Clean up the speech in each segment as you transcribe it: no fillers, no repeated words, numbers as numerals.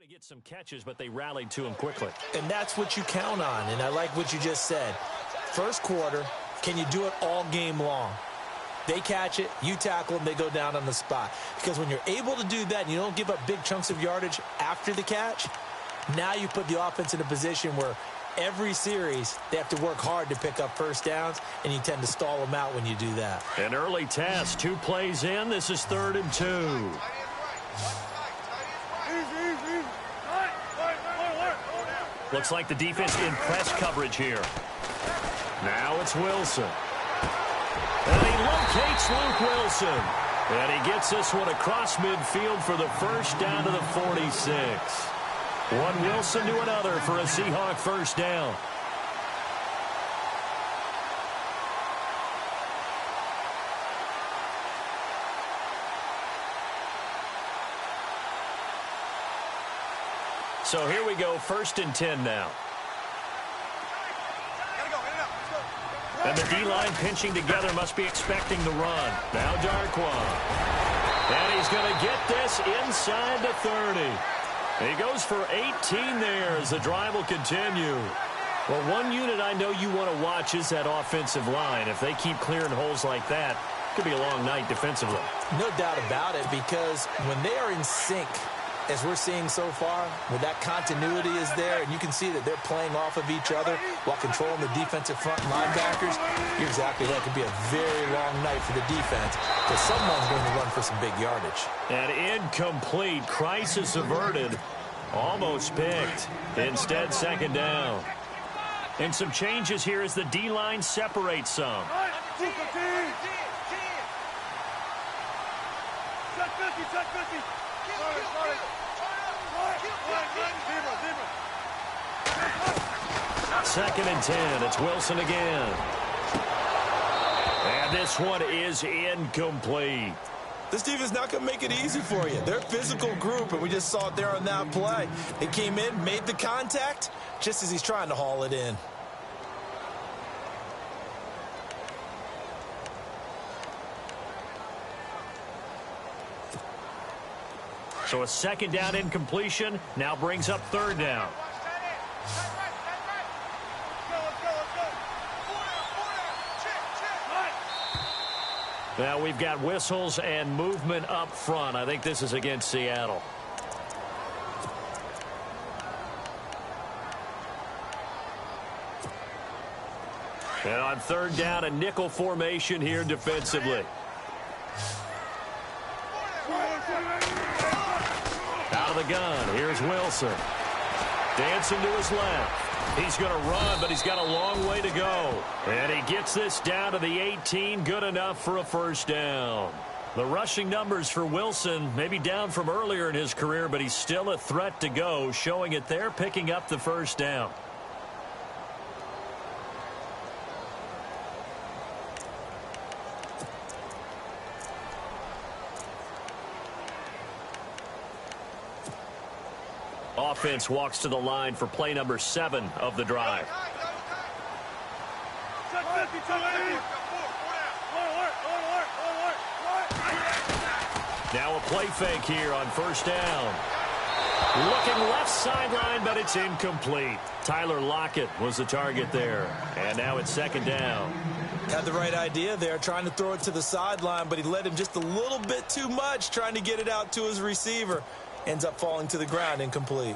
to get some catches, but they rallied to him quickly. And that's what you count on, and I like what you just said. First quarter, can you do it all game long? They catch it, you tackle them, they go down on the spot. Because when you're able to do that and you don't give up big chunks of yardage after the catch, now you put the offense in a position where every series they have to work hard to pick up first downs, and you tend to stall them out when you do that. An early test, 2 plays in. This is 3rd and 2. Looks like the defense in press coverage here. Now it's Wilson. And he locates Luke Wilson. And he gets this one across midfield for the first down to the 46. One Wilson to another for a Seahawk first down. So here we go, 1st and 10 now. And the D-line pinching together, must be expecting the run. Now Darquan. And he's going to get this inside the 30. He goes for 18 there as the drive will continue. Well, one unit I know you want to watch is that offensive line. If they keep clearing holes like that, it could be a long night defensively. No doubt about it, because when they are in sync, as we're seeing so far, where that continuity is there, and you can see that they're playing off of each other while controlling the defensive front linebackers, you're exactly right. It could be a very long night for the defense because someone's going to run for some big yardage. An incomplete, crisis averted, almost picked. Instead, 2nd down. And some changes here as the D-line separates some. Second and 10. It's Wilson again. And this one is incomplete. This defense is not going to make it easy for you. They're a physical group, and we just saw it there on that play. They came in, made the contact, just as he's trying to haul it in. So a 2nd down incompletion now brings up 3rd down. Now we've got whistles and movement up front. I think this is against Seattle. And on 3rd down, a nickel formation here defensively. Out of the gun, here's Wilson. Dancing to his left. He's going to run, but he's got a long way to go. And he gets this down to the 18, good enough for a first down. The rushing numbers for Wilson may be down from earlier in his career, but he's still a threat to go, showing it there, picking up the first down. Offense walks to the line for play number 7 of the drive. Now a play fake here on first down. Looking left sideline, but it's incomplete. Tyler Lockett was the target there. And now it's 2nd down. Had the right idea there, trying to throw it to the sideline, but he led him just a little bit too much, trying to get it out to his receiver. Ends up falling to the ground, incomplete.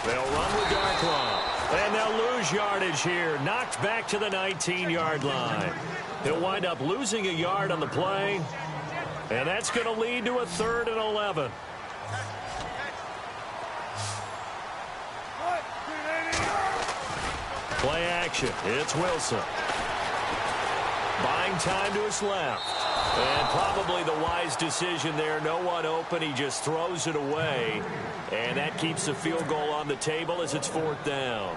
They'll run with Darquan. And they'll lose yardage here. Knocked back to the 19-yard line. They'll wind up losing a yard on the play. And that's going to lead to a 3rd and 11. Play action. It's Wilson. Buying time to his left. And probably the wise decision there. No one open. He just throws it away. And that keeps the field goal on the table as it's 4th down.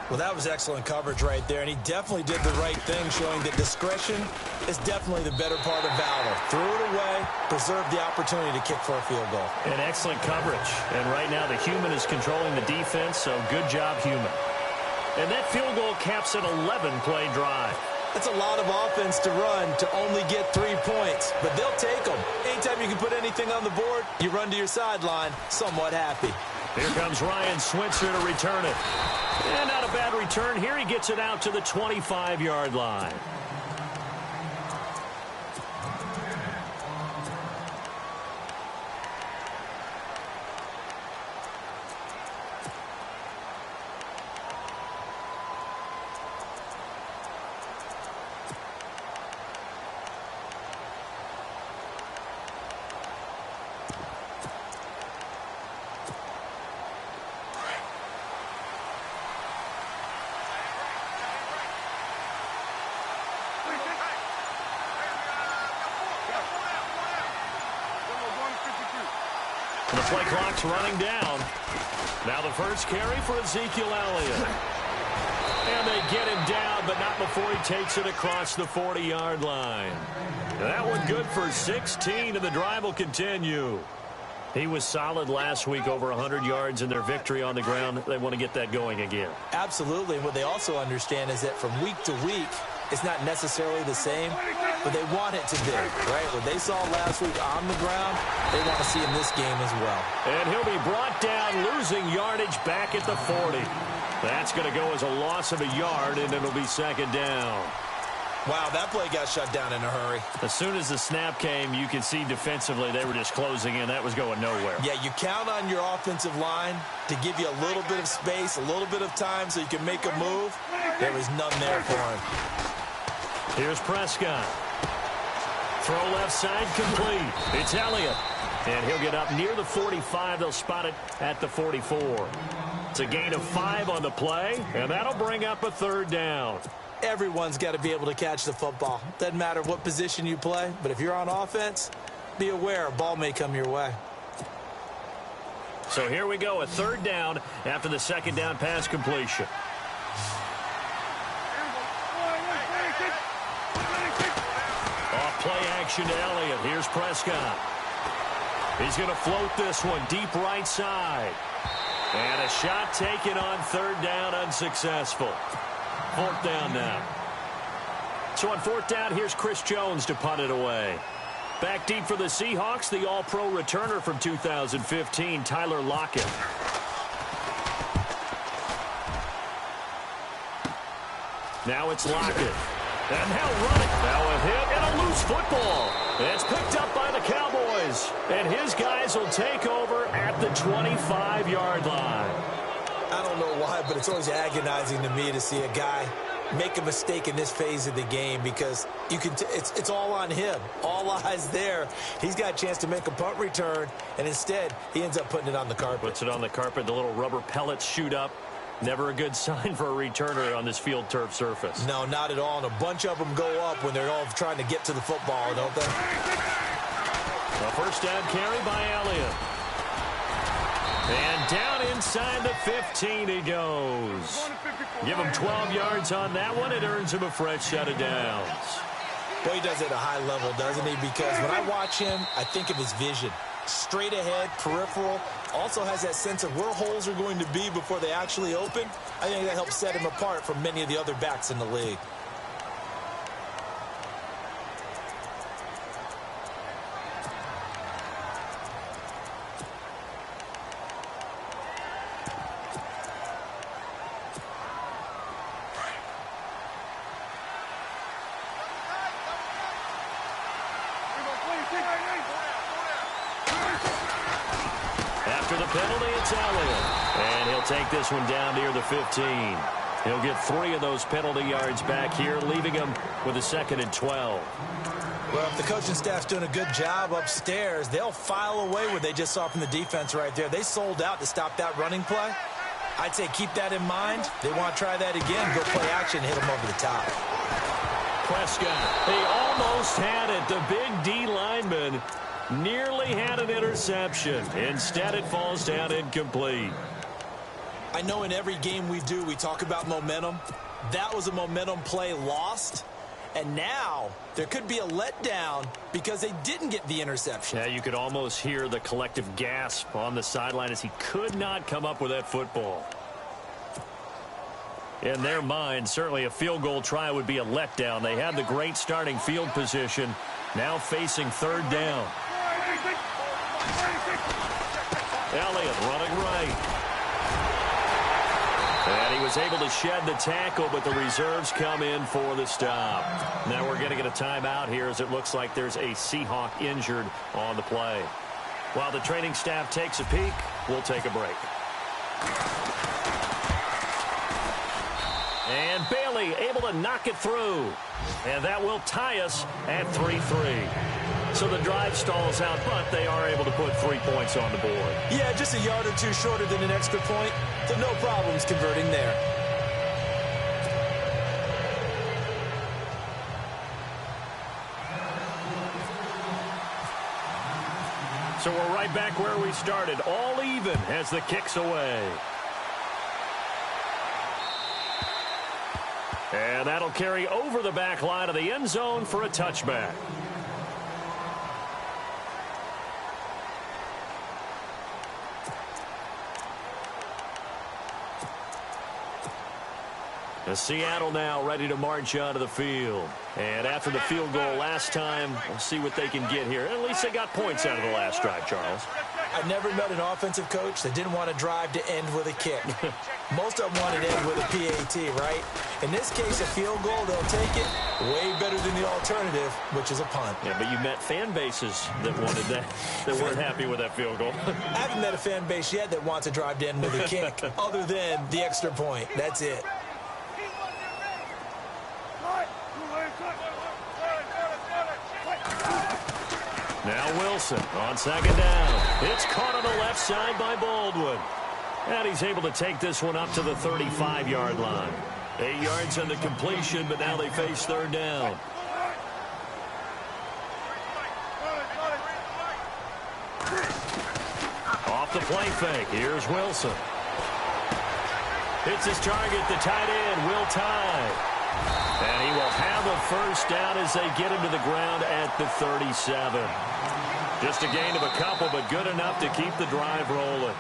Well, that was excellent coverage right there. And he definitely did the right thing, showing that discretion is definitely the better part of valor. Threw it away, preserved the opportunity to kick for a field goal. And excellent coverage. And right now the human is controlling the defense, so good job, human. And that field goal caps an 11-play drive. That's a lot of offense to run to only get 3 points, but they'll take them. Anytime you can put anything on the board, you run to your sideline somewhat happy. Here comes Ryan Switzer to return it. And not a bad return here. He gets it out to the 25-yard line. The play clock's running down. Now the first carry for Ezekiel Elliott. And they get him down, but not before he takes it across the 40-yard line. That one good for 16, and the drive will continue. He was solid last week, over 100 yards in their victory on the ground. They want to get that going again. Absolutely. And what they also understand is that from week to week, it's not necessarily the same, but they want it to be, right? What they saw last week on the ground, they want to see in this game as well. And he'll be brought down, losing yardage back at the 40. That's going to go as a loss of a yard, and it'll be second down. Wow, that play got shut down in a hurry. As soon as the snap came, you could see defensively they were just closing in. That was going nowhere. Yeah, you count on your offensive line to give you a little bit of space, a little bit of time so you can make a move. There was none there for him. Here's Prescott. Throw left side complete. It's Elliott. And he'll get up near the 45. They'll spot it at the 44. It's a gain of 5 on the play, and that'll bring up a third down. Everyone's got to be able to catch the football. Doesn't matter what position you play, but if you're on offense, be aware a ball may come your way. So here we go, a third down after the second down pass completion. Play action to Elliott. Here's Prescott. He's going to float this one deep right side. And a shot taken on third down, unsuccessful. Fourth down now. So on fourth down, here's Chris Jones to punt it away. Back deep for the Seahawks, the all-pro returner from 2015, Tyler Lockett. Now it's Lockett. And he'll run it. Now a hit and a loose football. It's picked up by the Cowboys. And his guys will take over at the 25-yard line. I don't know why, but it's always agonizing to me to see a guy make a mistake in this phase of the game because you can it's all on him. All eyes there. He's got a chance to make a punt return, and instead he ends up putting it on the carpet. Puts it on the carpet. The little rubber pellets shoot up. Never a good sign for a returner on this field turf surface. No, not at all. And a bunch of them go up when they're all trying to get to the football, don't they? A first down carry by Elliott. And down inside the 15 he goes. Give him 12 yards on that one. It earns him a fresh set of downs. Boy, he does it at a high level, doesn't he? Because when I watch him, I think of his vision. Straight ahead, peripheral. Also has that sense of where holes are going to be before they actually open. I think that helps set him apart from many of the other backs in the league. After the penalty, it's Elliott. And he'll take this one down near the 15. He'll get 3 of those penalty yards back here, leaving him with a 2nd and 12. Well, if the coaching staff's doing a good job upstairs, they'll file away what they just saw from the defense right there. They sold out to stop that running play. I'd say keep that in mind. They want to try that again. Go play action, hit them over the top. Prescott, he almost had it. The big D lineman nearly had an interception. Instead, it falls down incomplete. I know in every game we do, we talk about momentum. That was a momentum play lost. And now there could be a letdown because they didn't get the interception. Yeah, you could almost hear the collective gasp on the sideline as he could not come up with that football. In their mind, certainly a field goal try would be a letdown. They had the great starting field position, now facing third down. Elliott running right. And he was able to shed the tackle, but the reserves come in for the stop. Now we're going to get a timeout here as it looks like there's a Seahawk injured on the play. While the training staff takes a peek, we'll take a break. And Bailey able to knock it through. And that will tie us at 3-3. So the drive stalls out, but they are able to put 3 points on the board. Yeah, just a yard or two shorter than an extra point, so no problems converting there. So we're right back where we started, all even as the kick's away. And that'll carry over the back line of the end zone for a touchback. Seattle now ready to march onto the field. And after the field goal last time, we'll see what they can get here. At least they got points out of the last drive, Charles. I never met an offensive coach that didn't want to drive to end with a kick. Most of them want to end with a PAT, right? In this case, a field goal, they'll take it way better than the alternative, which is a punt. Yeah, but you met fan bases that wanted that, that weren't happy with that field goal. I haven't met a fan base yet that wants to drive to end with a kick other than the extra point. That's it. Now Wilson on second down. It's caught on the left side by Baldwin. And he's able to take this one up to the 35-yard line. 8 yards on the completion, but now they face third down. Off the play fake. Here's Wilson. Hits his target, the tight end, Will Tye. And he will have a first down as they get him to the ground at the 37. Just a gain of a couple, but good enough to keep the drive rolling.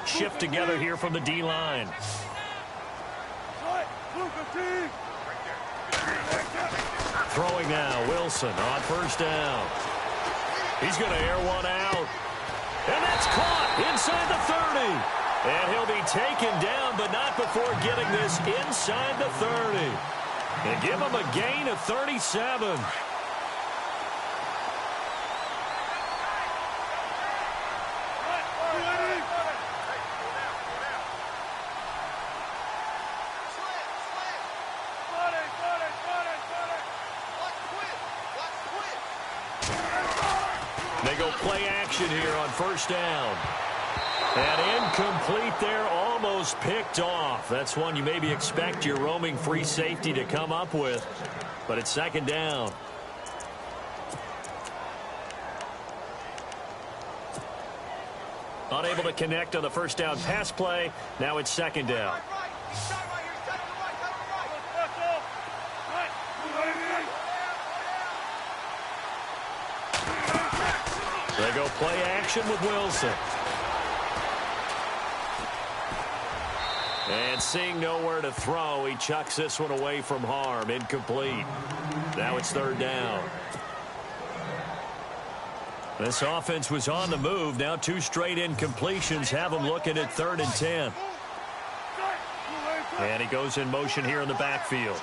Shift together here from the D-line. Throwing now, Wilson on first down. He's going to air one out. And that's caught inside the 30. And he'll be taken down, but not before getting this inside the 30. And give him a gain of 37. They go play action here on first down. And incomplete there, almost picked off. That's one you maybe expect your roaming free safety to come up with. But it's second down. Unable to connect on the first down pass play. Now it's second down. They go play action with Wilson. And seeing nowhere to throw, he chucks this one away from harm. Incomplete. Now it's third down. This offense was on the move. Now 2 straight incompletions have them looking at 3rd and 10. And he goes in motion here in the backfield.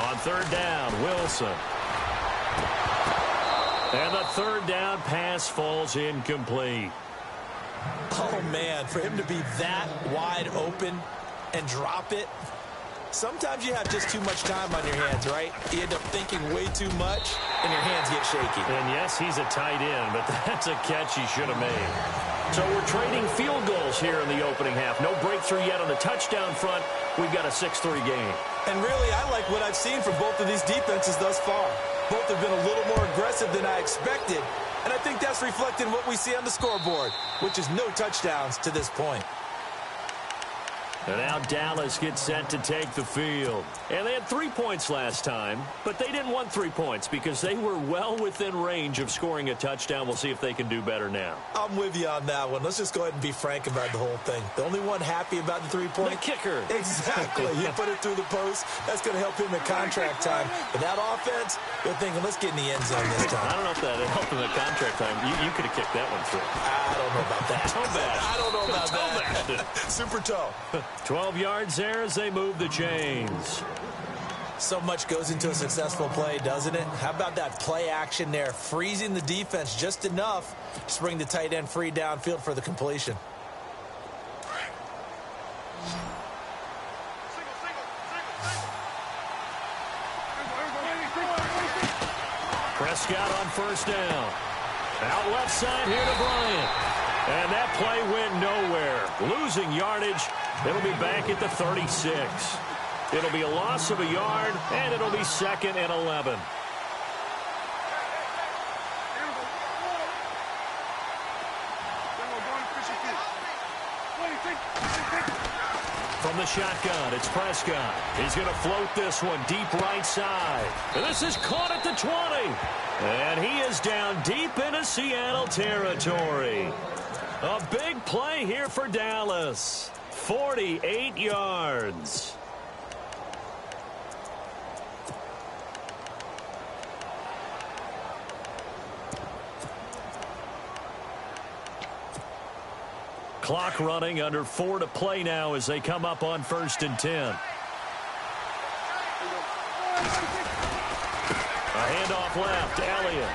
On third down, Wilson. And the third down pass falls incomplete. Oh, man, for him to be that wide open and drop it. Sometimes you have just too much time on your hands, right? You end up thinking way too much, and your hands get shaky. And yes, he's a tight end, but that's a catch he should have made. So we're trading field goals here in the opening half. No breakthrough yet on the touchdown front. We've got a 6-3 game. And really, I like what I've seen from both of these defenses thus far. Both have been a little more aggressive than I expected, and I think that's reflected in what we see on the scoreboard, which is no touchdowns to this point. And now Dallas gets set to take the field. And they had 3 points last time, but they didn't want 3 points because they were well within range of scoring a touchdown. We'll see if they can do better now. I'm with you on that one. Let's just go ahead and be frank about the whole thing. The only one happy about the 3-point? The kicker. Exactly. He put it through the post. That's going to help him in contract time. But that offense, they're thinking, let's get in the end zone this time. I don't know if that helped him in contract time. You could have kicked that one through. I don't know about that. I don't know about that. Super toe. 12 yards there as they move the chains. So much goes into a successful play, doesn't it? How about that play action there? Freezing the defense just enough to bring the tight end free downfield for the completion. Prescott on first down. Out left side here to Bryant. And that play went nowhere. Losing yardage. It'll be back at the 36. It'll be a loss of a yard, and it'll be 2nd and 11. From the shotgun, it's Prescott. He's going to float this one deep right side. And this is caught at the 20. And he is down deep into Seattle territory. A big play here for Dallas. 48 yards. Clock running, under 4 to play now as they come up on 1st and 10. A handoff left, Elliott.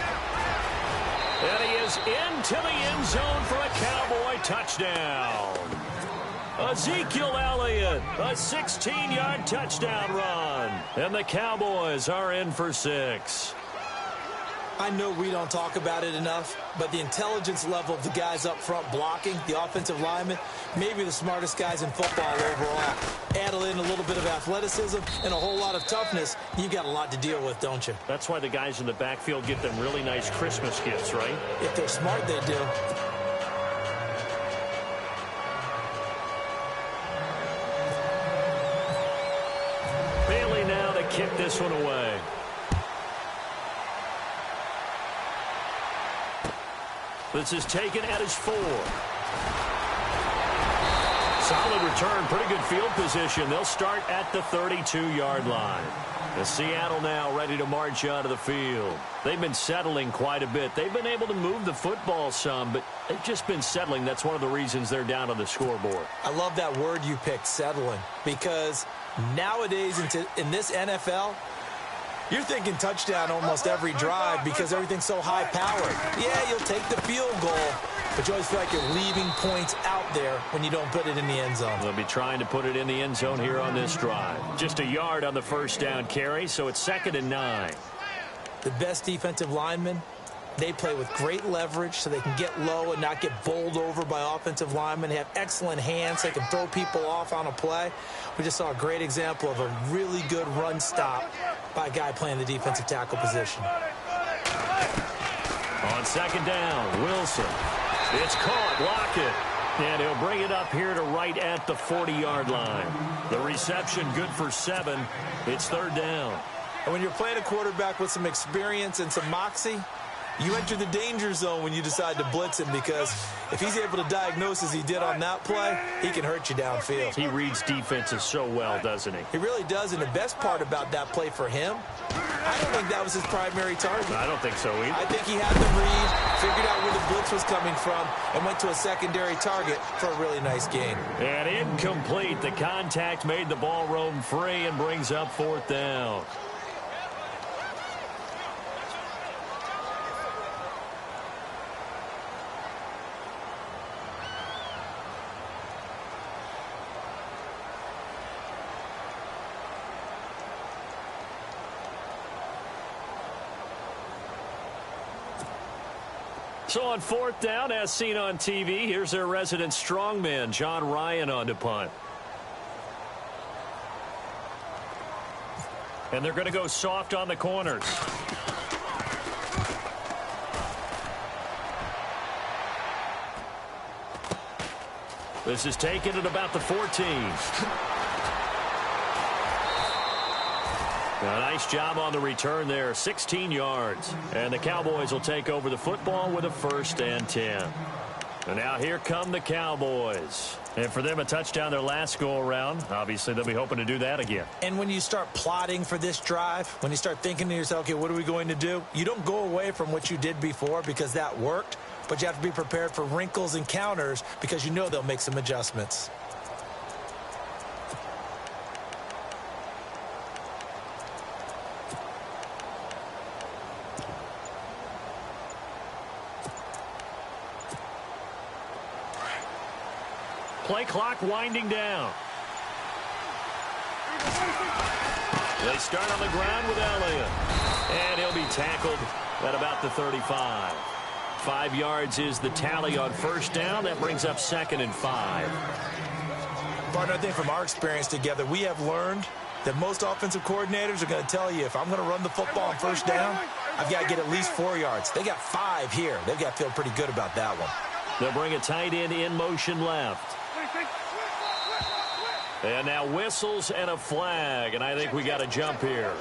And he is into the end zone for a Cowboy touchdown. Ezekiel Elliott, a 16-yard touchdown run. And the Cowboys are in for 6. I know we don't talk about it enough, but the intelligence level of the guys up front blocking, the offensive linemen, maybe the smartest guys in football overall. Add in a little bit of athleticism and a whole lot of toughness, you've got a lot to deal with, don't you? That's why the guys in the backfield get them really nice Christmas gifts, right? If they're smart, they do. Bailey now to kick this one away. This is taken at his 4. Solid return, pretty good field position. They'll start at the 32-yard line. The Seattle now ready to march out of the field. They've been settling quite a bit. They've been able to move the football some, but they've just been settling. That's one of the reasons they're down on the scoreboard. I love that word you picked, settling, because nowadays in this NFL, you're thinking touchdown almost every drive because everything's so high-powered. Yeah, you'll take the field goal, but you always feel like you're leaving points out there when you don't put it in the end zone. They'll be trying to put it in the end zone here on this drive. Just a yard on the first down carry, so it's 2nd and 9. The best defensive linemen, they play with great leverage so they can get low and not get bowled over by offensive linemen. They have excellent hands. They can throw people off on a play. We just saw a great example of a really good run stop by a guy playing the defensive tackle position. On 2nd down, Wilson. It's caught, Lockett. And he'll bring it up here to right at the 40-yard line. The reception good for 7. It's 3rd down. And when you're playing a quarterback with some experience and some moxie, you enter the danger zone when you decide to blitz him, because if he's able to diagnose as he did on that play, he can hurt you downfield. He reads defenses so well, doesn't he? He really does, and the best part about that play for him, I don't think that was his primary target. I don't think so either. I think he had the read, figured out where the blitz was coming from, and went to a secondary target for a really nice gain. And incomplete. The contact made the ball roam free and brings up 4th down. So on 4th down, as seen on TV, here's their resident strongman, John Ryan, on to punt. And they're going to go soft on the corners. This is taken at about the 14. A nice job on the return there, 16 yards. And the Cowboys will take over the football with a 1st and 10. And now here come the Cowboys. And for them, a touchdown their last go-around. Obviously, they'll be hoping to do that again. And when you start plotting for this drive, when you start thinking to yourself, okay, what are we going to do? You don't go away from what you did before because that worked, but you have to be prepared for wrinkles and counters because you know they'll make some adjustments. Play clock winding down. They start on the ground with Elliott. And he'll be tackled at about the 35. 5 yards is the tally on 1st down. That brings up 2nd and 5. Partner, I think from our experience together, we have learned that most offensive coordinators are going to tell you, if I'm going to run the football on 1st down, I've got to get at least 4 yards. They got 5 here. They've got to feel pretty good about that one. They'll bring a tight end in motion left. And now whistles and a flag, and I think we got a jump here.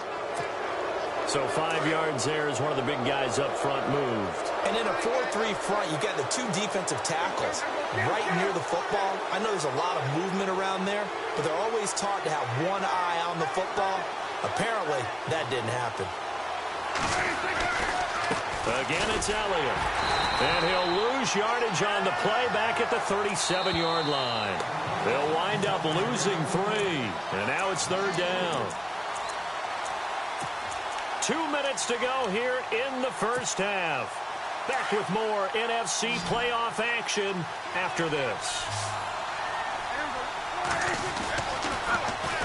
So 5 yards there as one of the big guys up front moved. And in a 4-3 front, you got the 2 defensive tackles right near the football. I know there's a lot of movement around there, but they're always taught to have one eye on the football. Apparently, that didn't happen. Again, it's Elliott. And he'll lose yardage on the play back at the 37-yard line. They'll wind up losing 3. And now it's 3rd down. 2 minutes to go here in the 1st half. Back with more NFC playoff action after this.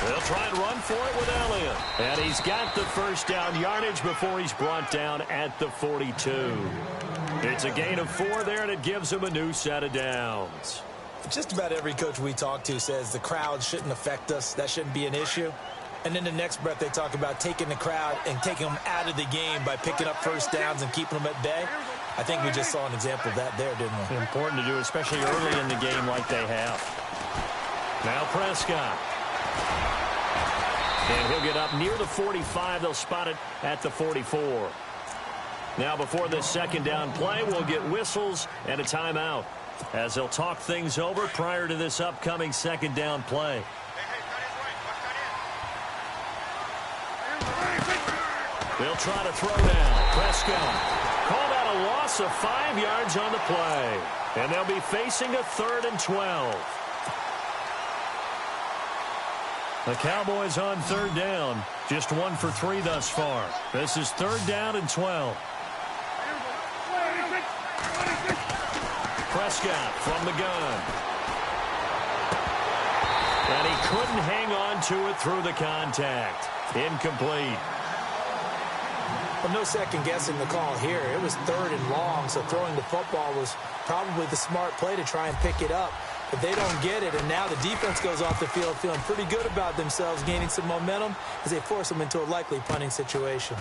They'll try and run for it with Elliott. And he's got the 1st down yardage before he's brought down at the 42. It's a gain of 4 there, and it gives him a new set of downs. Just about every coach we talk to says the crowd shouldn't affect us. That shouldn't be an issue. And in the next breath, they talk about taking the crowd and taking them out of the game by picking up 1st downs and keeping them at bay. I think we just saw an example of that there, didn't we? Important to do, especially early in the game like they have. Now Prescott. And he'll get up near the 45. They'll spot it at the 44. Now before this 2nd down play, we'll get whistles and a timeout as they'll talk things over prior to this upcoming 2nd down play. They'll try to throw now. Prescott called out a loss of 5 yards on the play. And they'll be facing a 3rd and 12. The Cowboys on 3rd down. Just 1 for 3 thus far. This is 3rd down and 12. Prescott from the gun. And he couldn't hang on to it through the contact. Incomplete. Well, no second guessing the call here. It was 3rd and long, so throwing the football was probably the smart play to try and pick it up. But they don't get it, and now the defense goes off the field feeling pretty good about themselves, gaining some momentum as they force them into a likely punting situation.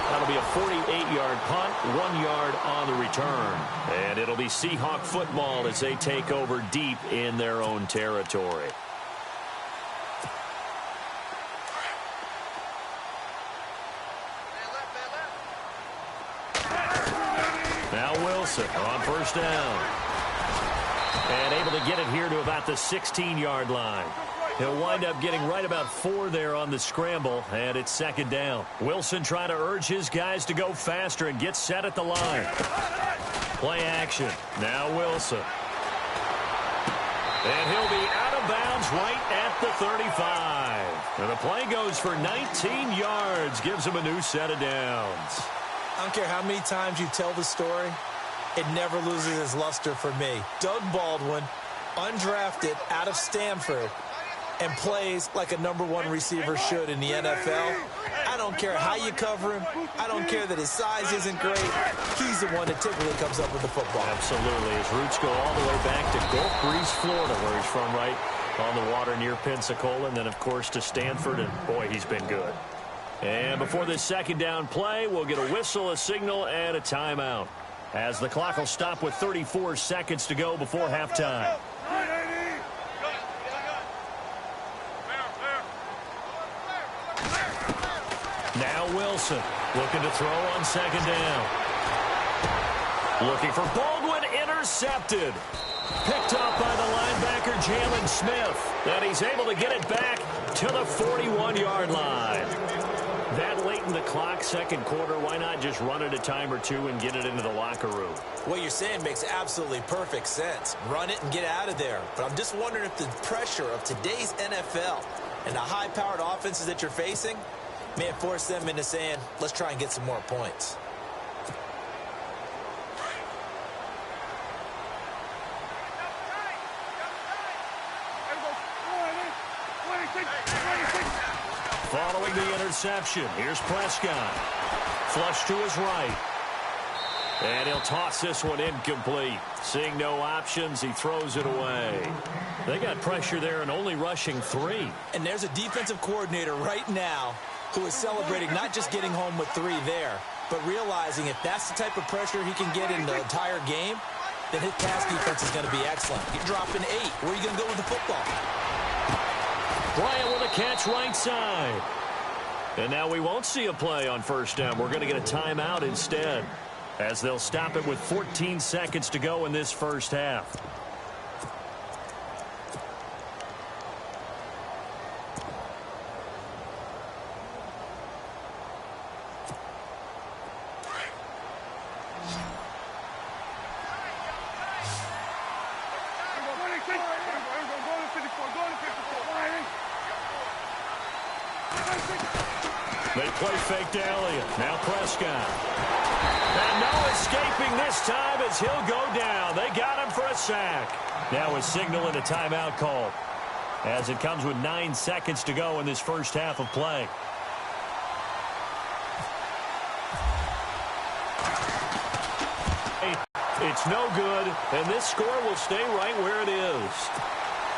That'll be a 48-yard punt, 1 yard on the return. And it'll be Seahawk football as they take over deep in their own territory. Now Wilson on 1st down. And able to get it here to about the 16-yard line. He'll wind up getting right about 4 there on the scramble, and it's 2nd down. Wilson trying to urge his guys to go faster and get set at the line. Play action. Now Wilson. And he'll be out of bounds right at the 35. And the play goes for 19 yards, gives him a new set of downs. I don't care how many times you tell the story, it never loses its luster for me. Doug Baldwin, undrafted out of Stanford, and plays like a #1 receiver should in the NFL. I don't care how you cover him. I don't care that his size isn't great. He's the one that typically comes up with the football. Absolutely. His roots go all the way back to Gulf Breeze, Florida, where he's from, right on the water near Pensacola, and then, of course, to Stanford, and, boy, he's been good. And before this 2nd down play, we'll get a whistle, a signal, and a timeout. as the clock will stop with 34 seconds to go before halftime. Now Wilson looking to throw on second down. Looking for Baldwin, intercepted. Picked up by the linebacker, Jalen Smith. And he's able to get it back to the 41-yard line. That late in the clock, second quarter, why not just run it a time or two and get it into the locker room? What you're saying makes absolutely perfect sense. Run it and get out of there. But I'm just wondering if the pressure of today's NFL and the high-powered offenses that you're facing may have forced them into saying, let's try and get some more points. Following the interception, here's Prescott. Flush to his right. And he'll toss this one incomplete. Seeing no options, he throws it away. They got pressure there and only rushing 3. And there's a defensive coordinator right now who is celebrating not just getting home with 3 there, but realizing if that's the type of pressure he can get in the entire game, then his pass defense is going to be excellent. You're dropping 8. Where are you going to go with the football? Bryant with a catch right side. And now we won't see a play on first down. We're going to get a timeout instead, as they'll stop it with 14 seconds to go in this first half. They play fake to Elliott. Now Prescott. And no escaping this time as he'll go down. They got him for a sack. Now a signal and a timeout call, as it comes with 9 seconds to go in this first half of play. It's no good, and this score will stay right where it is.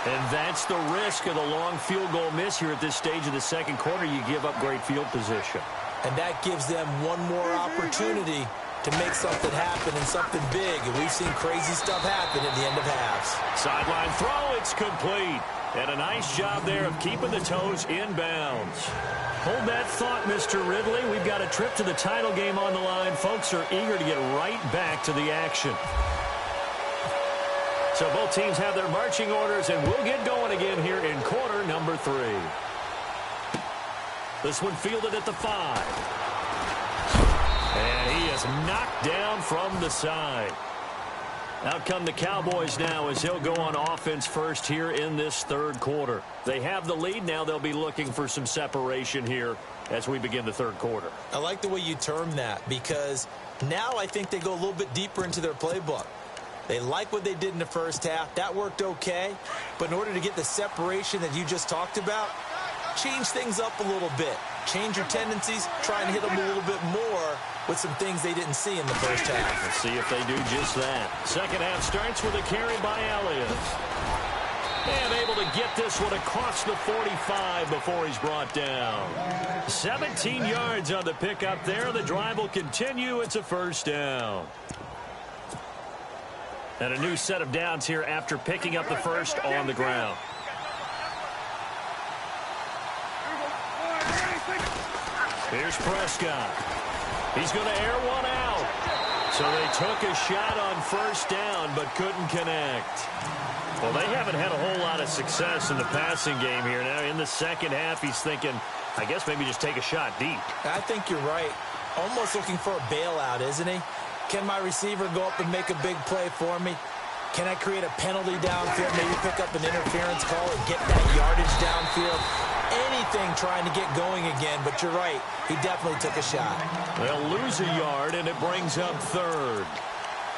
And that's the risk of the long field goal miss here at this stage of the second quarter. You give up great field position. And that gives them one more opportunity to make something happen and something big. And we've seen crazy stuff happen at the end of halves. Sideline throw, it's complete. And a nice job there of keeping the toes in bounds. Hold that thought, Mr. Ridley. We've got a trip to the title game on the line. Folks are eager to get right back to the action. So both teams have their marching orders, and we'll get going again here in quarter number 3. This one fielded at the 5. And he is knocked down from the side. Out come the Cowboys now as he'll go on offense first here in this third quarter. They have the lead. Now they'll be looking for some separation here as we begin the third quarter. I like the way you term that, because now I think they go a little bit deeper into their playbook. They like what they did in the first half. That worked okay. But in order to get the separation that you just talked about, change things up a little bit. Change your tendencies. Try and hit them a little bit more with some things they didn't see in the first half. Let's see if they do just that. Second half starts with a carry by Elliott. And able to get this one across the 45 before he's brought down. 17 yards on the pickup there. The drive will continue. It's a first down. And a new set of downs here after picking up the first on the ground. Here's Prescott. He's going to air one out. So they took a shot on first down but couldn't connect. Well, they haven't had a whole lot of success in the passing game here. Now in the second half, he's thinking, I guess maybe just take a shot deep. I think you're right. Almost looking for a bailout, isn't he? Can my receiver go up and make a big play for me? Can I create a penalty downfield, maybe pick up an interference call and get that yardage downfield? Anything trying to get going again, but you're right. He definitely took a shot. They'll lose a yard, and it brings up third.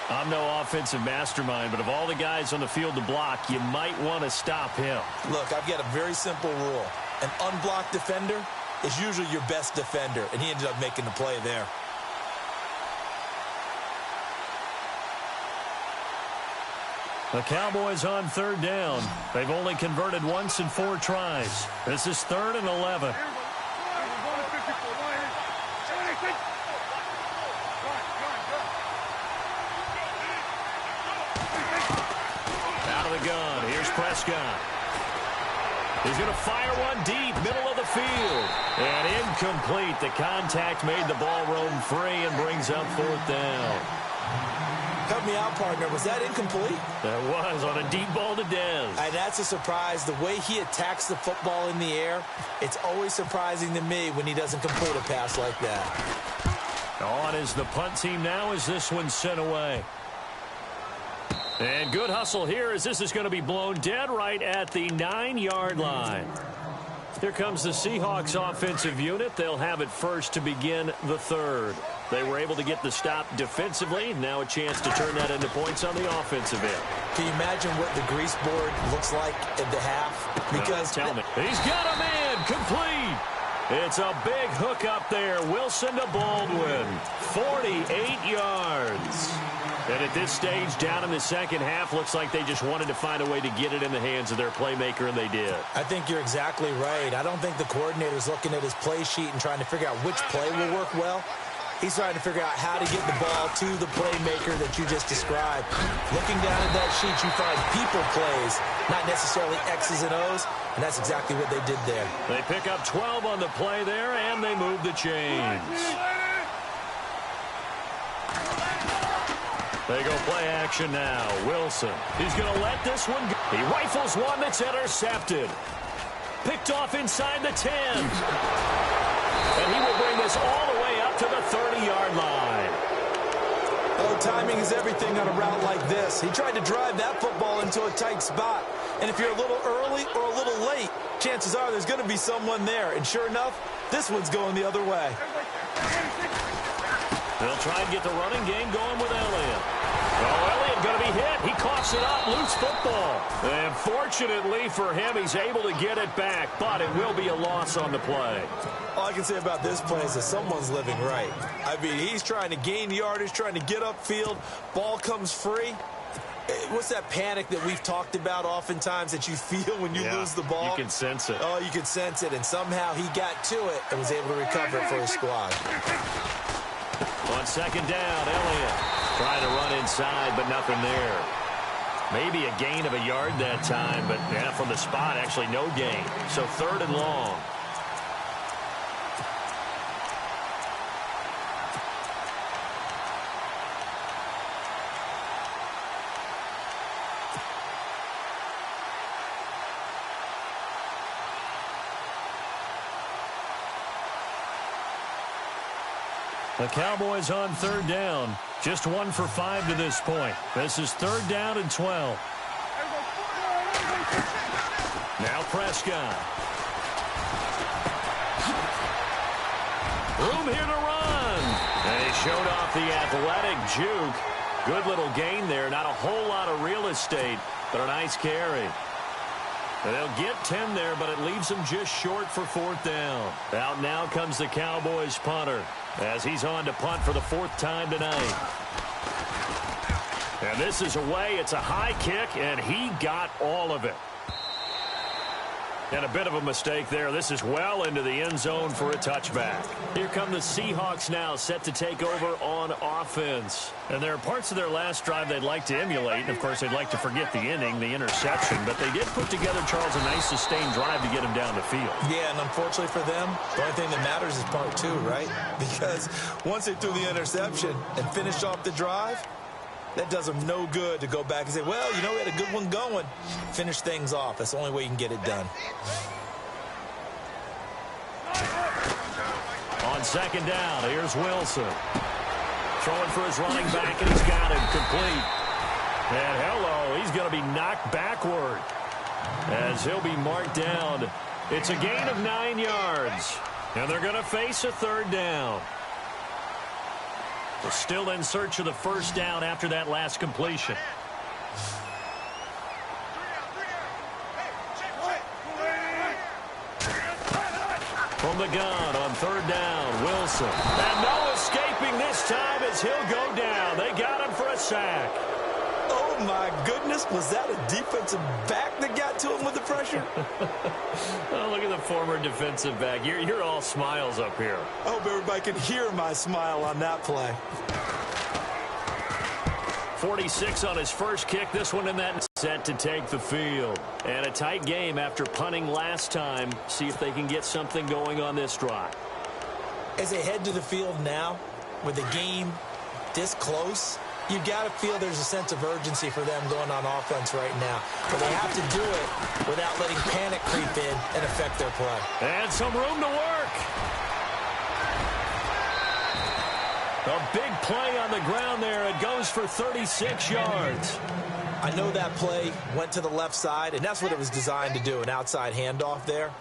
I'm no offensive mastermind, but of all the guys on the field to block, you might want to stop him. Look, I've got a very simple rule. An unblocked defender is usually your best defender, and he ended up making the play there. The Cowboys on third down. They've only converted once in 4 tries. This is 3rd and 11. Prescott. He's going to fire one deep, middle of the field. And incomplete. The contact made the ball roam free and brings up fourth down. Help me out, partner. Was that incomplete? That was on a deep ball to Dez. And that's a surprise. The way he attacks the football in the air, it's always surprising to me when he doesn't complete a pass like that. On is the punt team now as this one's sent away. And good hustle here as this is going to be blown dead right at the 9-yard line. Here comes the Seahawks offensive unit. They'll have it first to begin the third. They were able to get the stop defensively. Now a chance to turn that into points on the offensive end. Can you imagine what the grease board looks like at the half? Because tell me. He's got a man complete. It's a big hook up there. Wilson to Baldwin. 48 yards. And at this stage, down in the second half, looks like they just wanted to find a way to get it in the hands of their playmaker, and they did. I think you're exactly right. I don't think the coordinator's looking at his play sheet and trying to figure out which play will work well. He's trying to figure out how to get the ball to the playmaker that you just described. Looking down at that sheet, you find people plays, not necessarily X's and O's, and that's exactly what they did there. They pick up 12 on the play there, and they move the chains. They go play action now. Wilson. He's going to let this one go. He rifles one that's intercepted. Picked off inside the 10. And he will bring this all the way up to the 30-yard line. Oh, timing is everything on a route like this. He tried to drive that football into a tight spot. And if you're a little early or a little late, chances are there's going to be someone there. And sure enough, this one's going the other way. They'll try and get the running game going with Elliott. Oh, Elliott going to be hit. He coughs it up. Loose football. And fortunately for him, he's able to get it back, but it will be a loss on the play. All I can say about this play is that someone's living right. I mean, he's trying to gain yardage, trying to get upfield. Ball comes free. What's that panic that we've talked about oftentimes that you feel when you lose the ball? You can sense it. Oh, you can sense it. And somehow he got to it and was able to recover it for his squad. On second down, Elliott trying to run inside, but nothing there. Maybe a gain of a yard that time, but yeah, from the spot, actually no gain. So third and long. The Cowboys on third down. Just 1 for 5 to this point. This is third down and 12. Now Prescott. Room here to run. And he showed off the athletic juke. Good little gain there. Not a whole lot of real estate, but a nice carry. And they'll get 10 there, but it leaves them just short for fourth down. Out now comes the Cowboys punter as he's on to punt for the 4th time tonight. And this is away. It's a high kick, and he got all of it. And a bit of a mistake there. This is well into the end zone for a touchback. Here come the Seahawks now, set to take over on offense. And there are parts of their last drive they'd like to emulate. And, of course, they'd like to forget the inning, the interception. But they did put together, Charles, a nice sustained drive to get him down the field. Yeah, and unfortunately for them, the only thing that matters is part 2, right? Because once they threw the interception and finished off the drive, that does them no good to go back and say, well, you know, we had a good one going. Finish things off. That's the only way you can get it done. On second down, here's Wilson. Throwing for his running back, and he's got him complete. And hello, he's going to be knocked backward as he'll be marked down. It's a gain of 9 yards, and they're going to face a third down. They're still in search of the first down after that last completion. From the gun on third down, Wilson. And no escaping this time as he'll go down. They got him for a sack. Oh, my goodness. Was that a defensive back that got to him with the pressure? Oh, look at the former defensive back. You're all smiles up here. I hope everybody can hear my smile on that play. 46 on his first kick. This one in that set to take the field. And a tight game after punting last time. See if they can get something going on this drive. As they head to the field now, with the game this close, you've got to feel there's a sense of urgency for them going on offense right now. But they have to do it without letting panic creep in and affect their play. And some room to work. A big play on the ground there. It goes for 36 yards. I know that play went to the left side, and that's what it was designed to do, an outside handoff there.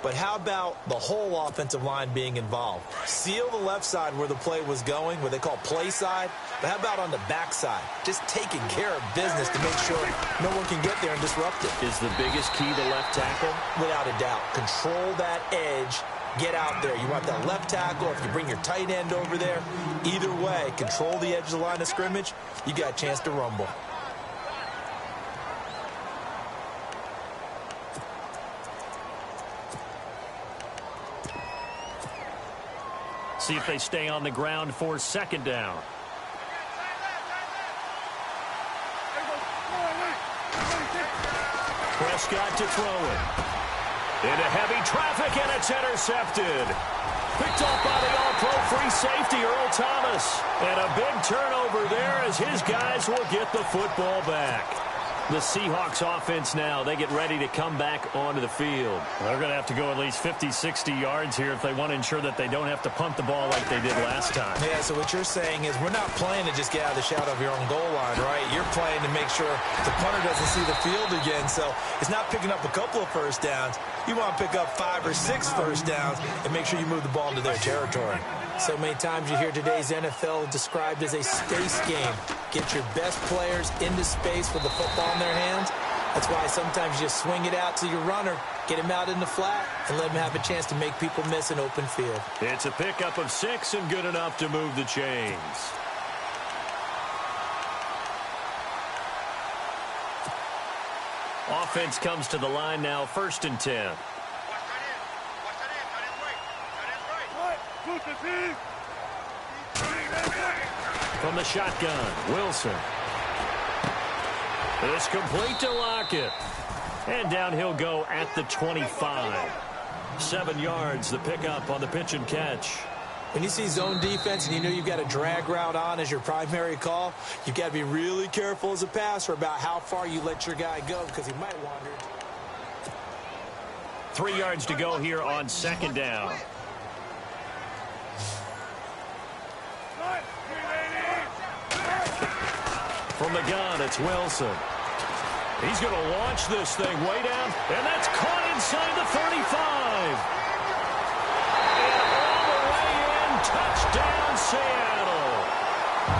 But how about the whole offensive line being involved? Seal the left side where the play was going, what they call play side. But how about on the back side? Just taking care of business to make sure no one can get there and disrupt it. Is the biggest key the left tackle? Without a doubt. Control that edge. Get out there. You want that left tackle. If you bring your tight end over there, either way, control the edge of the line of scrimmage, you got a chance to rumble. See if they stay on the ground for second down. Prescott to throw it. Into heavy traffic, and it's intercepted. Picked off by the all-pro free safety, Earl Thomas. And a big turnover there as his guys will get the football back. The Seahawks offense now, they get ready to come back onto the field. They're going to have to go at least 50, 60 yards here if they want to ensure that they don't have to punt the ball like they did last time. Yeah, so what you're saying is we're not playing to just get out of the shadow of your own goal line, right? You're playing to make sure the punter doesn't see the field again. So it's not picking up a couple of first downs. You want to pick up 5 or 6 first downs and make sure you move the ball into their territory. So many times you hear today's NFL described as a space game. Get your best players into space with the football in their hands. That's why sometimes you just swing it out to your runner, get him out in the flat, and let him have a chance to make people miss an open field. It's a pickup of 6 and good enough to move the chains. Offense comes to the line now, 1st and 10. From the shotgun, Wilson. It's complete to Lockett. And down he'll go at the 25. 7 yards, the pickup on the pitch and catch. When you see zone defense and you know you've got a drag route on as your primary call, you've got to be really careful as a passer about how far you let your guy go because he might wander. 3 yards to go here on 2nd down. From the gun, it's Wilson. He's going to launch this thing way down, and that's caught inside the 35. And all the way in, touchdown Seattle.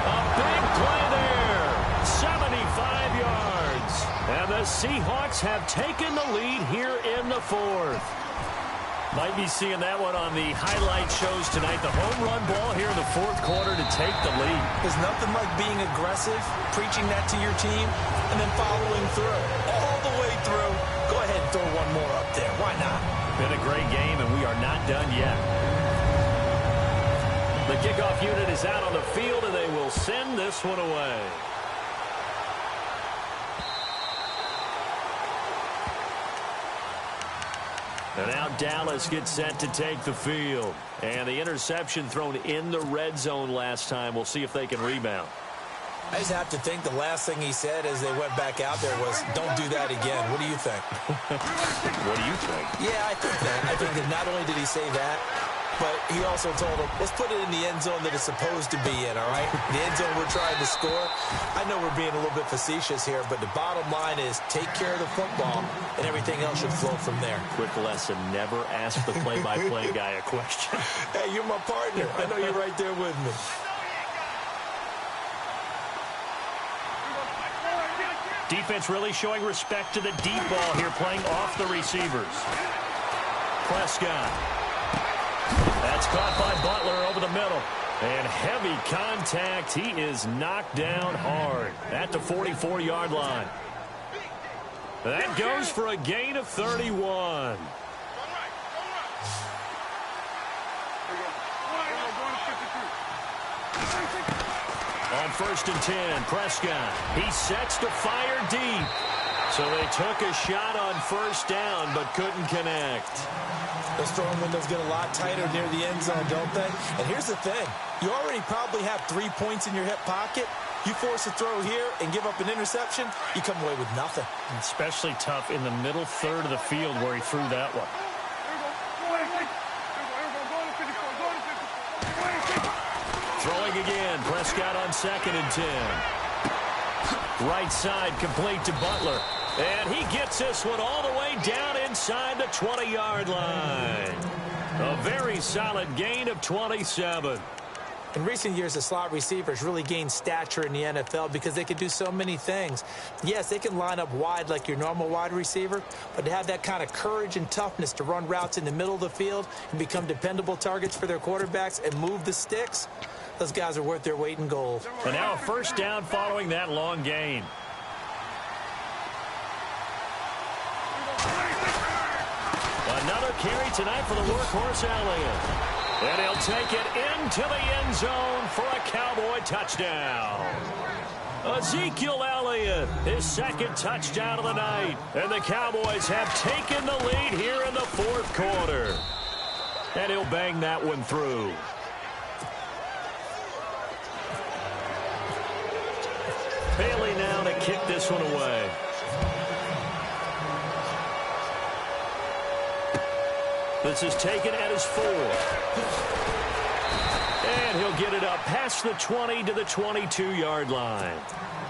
A big play there, 75 yards. And the Seahawks have taken the lead here in the 4th. Might be seeing that one on the highlight shows tonight. The home run ball here in the 4th quarter to take the lead. There's nothing like being aggressive, preaching that to your team, and then following through. All the way through. Go ahead and throw one more up there. Why not? Been a great game, and we are not done yet. The kickoff unit is out on the field, and they will send this one away. And now Dallas gets set to take the field. And the interception thrown in the red zone last time. We'll see if they can rebound. I just have to think the last thing he said as they went back out there was, don't do that again. What do you think? What do you think? Yeah, I think that. I think that not only did he say that, but he also told him, let's put it in the end zone that it's supposed to be in, all right? The end zone we're trying to score. I know we're being a little bit facetious here, but the bottom line is take care of the football, and everything else should flow from there. Quick lesson, never ask the play-by-play guy a question. Hey, you're my partner. I know you're right there with me. Defense really showing respect to the deep ball here, playing off the receivers. Prescott. That's caught by Butler over the middle. And heavy contact. He is knocked down hard at the 44-yard line. That goes for a gain of 31. On 1st and 10, Prescott. He sets to fire deep. So they took a shot on 1st down, but couldn't connect. Those throwing windows get a lot tighter near the end zone, don't they? And here's the thing. You already probably have 3 points in your hip pocket. You force a throw here and give up an interception, you come away with nothing. Especially tough in the middle third of the field where he threw that one. Throwing again. Prescott on 2nd and 10. Right side complete to Butler. And he gets this one all the way down inside the 20-yard line. A very solid gain of 27. In recent years, the slot receivers really gained stature in the NFL because they can do so many things. Yes, they can line up wide like your normal wide receiver, but to have that kind of courage and toughness to run routes in the middle of the field and become dependable targets for their quarterbacks and move the sticks, those guys are worth their weight in gold. And now a 1st down following that long gain. Another carry tonight for the workhorse Elliott. And he'll take it into the end zone for a Cowboy touchdown. Ezekiel Elliott, his 2nd touchdown of the night. And the Cowboys have taken the lead here in the 4th quarter. And he'll bang that one through. Bailey now to kick this one away. This is taken at his 4. And he'll get it up past the 20 to the 22-yard line.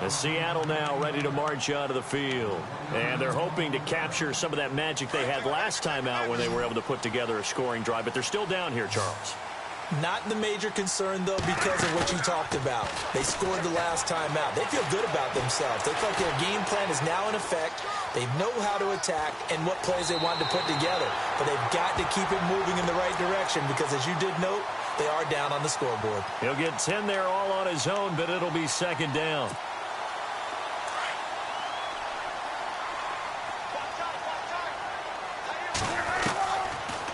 And Seattle now ready to march out of the field. And they're hoping to capture some of that magic they had last time out when they were able to put together a scoring drive. But they're still down here, Charles. Not the major concern, though, because of what you talked about. They scored the last time out. They feel good about themselves. They feel like their game plan is now in effect. They know how to attack and what plays they want to put together. But they've got to keep it moving in the right direction because, as you did note, they are down on the scoreboard. He'll get 10 there all on his own, but it'll be 2nd down.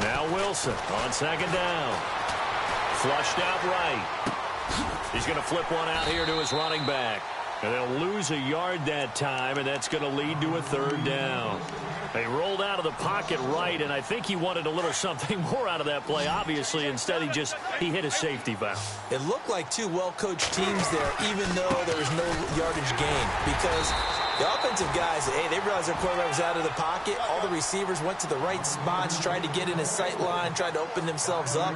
Now Wilson on 2nd down. Flushed out right. He's going to flip one out here to his running back. And they'll lose a yard that time, and that's going to lead to a 3rd down. They rolled out of the pocket right, and I think he wanted a little something more out of that play, obviously. Instead, he hit a safety valve. It looked like 2 well-coached teams there, even though there was no yardage gain. Because the offensive guys, hey, they realized their quarterback was out of the pocket. All the receivers went to the right spots, tried to get in his sight line, tried to open themselves up.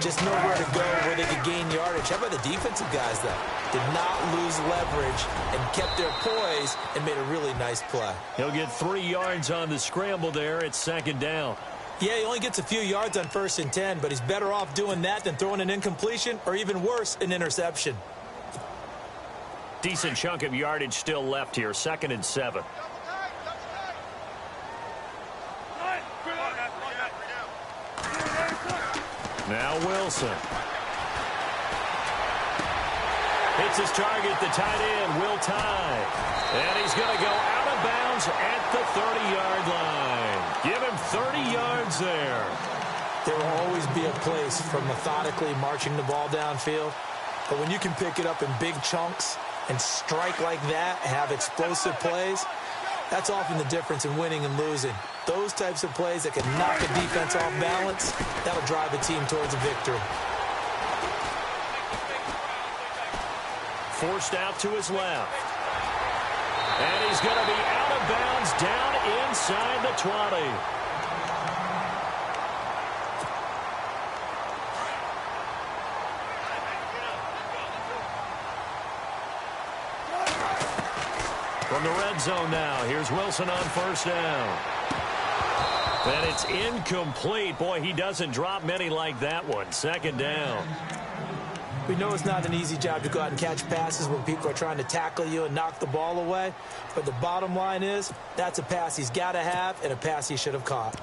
Just nowhere to go where they could gain yardage. How about the defensive guys, though? Did not lose leverage and kept their poise and made a really nice play. He'll get 3 yards on the scramble there. It's 2nd down. Yeah, he only gets a few yards on 1st and 10, but he's better off doing that than throwing an incompletion or, even worse, an interception. Decent chunk of yardage still left here. 2nd and 7. Now Wilson. Hits his target, the tight end, Will Tye. And he's going to go out of bounds at the 30-yard line. Give him 30 yards there. There will always be a place for methodically marching the ball downfield. But when you can pick it up in big chunks and strike like that, have explosive plays, that's often the difference in winning and losing. Those types of plays that can knock a defense off balance, that'll drive a team towards a victory. Forced out to his left. And he's going to be out of bounds down inside the 20. From the red zone now, here's Wilson on 1st down. And it's incomplete. Boy, he doesn't drop many like that one. 2nd down. We know it's not an easy job to go out and catch passes when people are trying to tackle you and knock the ball away. But the bottom line is, that's a pass he's got to have and a pass he should have caught.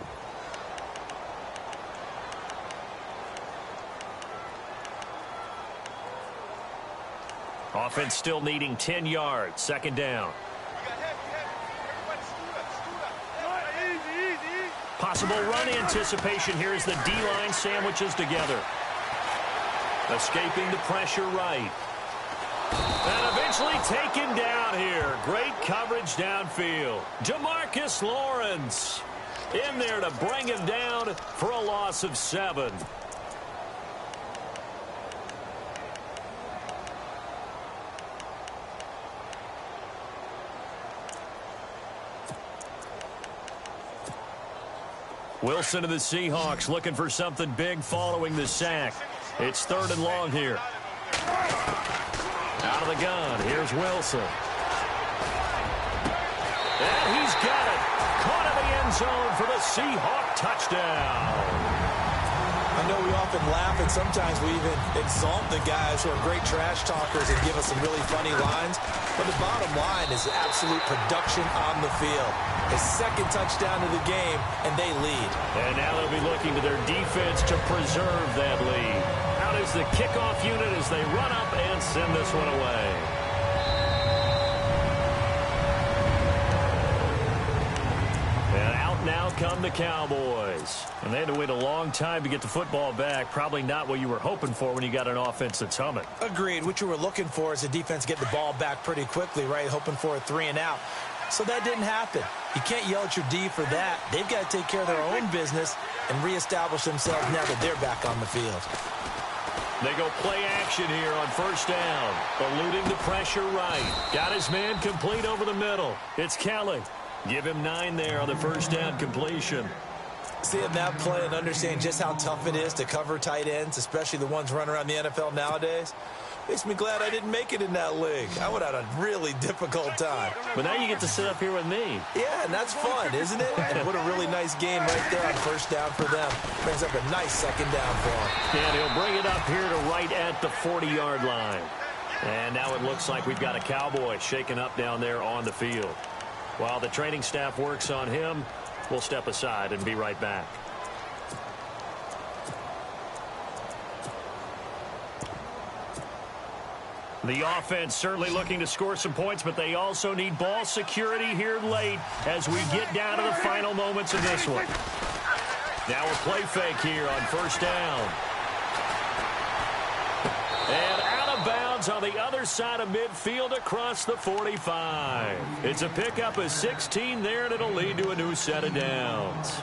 Offense still needing 10 yards. 2nd down. Possible run anticipation here as the D-line sandwiches together. Escaping the pressure right. Eventually taken down here. Great coverage downfield. Demarcus Lawrence in there to bring him down for a loss of 7. Wilson of the Seahawks looking for something big following the sack. It's 3rd and long here. Out of the gun, here's Wilson. And he's got it. Caught in the end zone for the Seahawk touchdown. I know we often laugh, and sometimes we even exalt the guys who are great trash talkers and give us some really funny lines. But the bottom line is absolute production on the field. His 2nd touchdown of the game, and they lead. And now they'll be looking to their defense to preserve that lead. Out is the kickoff unit as they run up and send this one away. And out now come the Cowboys. And they had to wait a long time to get the football back. Probably not what you were hoping for when you got an offense that's humming. Agreed. What you were looking for is the defense get the ball back pretty quickly, right? Hoping for a 3 and out. So that didn't happen. You can't yell at your D for that. They've got to take care of their own business and reestablish themselves now that they're back on the field. They go play action here on 1st down. Eluding the pressure right. Got his man complete over the middle. It's Kelly. Give him 9 there on the 1st down completion. Seeing that play and understanding just how tough it is to cover tight ends, especially the ones running around the NFL nowadays, makes me glad I didn't make it in that league. I would have had a really difficult time. But now you get to sit up here with me. Yeah, and that's fun, isn't it? And what a really nice game right there on 1st down for them. Brings up a nice 2nd down for them. And he'll bring it up here to right at the 40-yard line. And now it looks like we've got a Cowboy shaken up down there on the field. While the training staff works on him, we'll step aside and be right back. The offense certainly looking to score some points, but they also need ball security here late as we get down to the final moments of this one. Now a play fake here on 1st down. And out of bounds on the other side of midfield across the 45. It's a pickup of 16 there, and it'll lead to a new set of downs.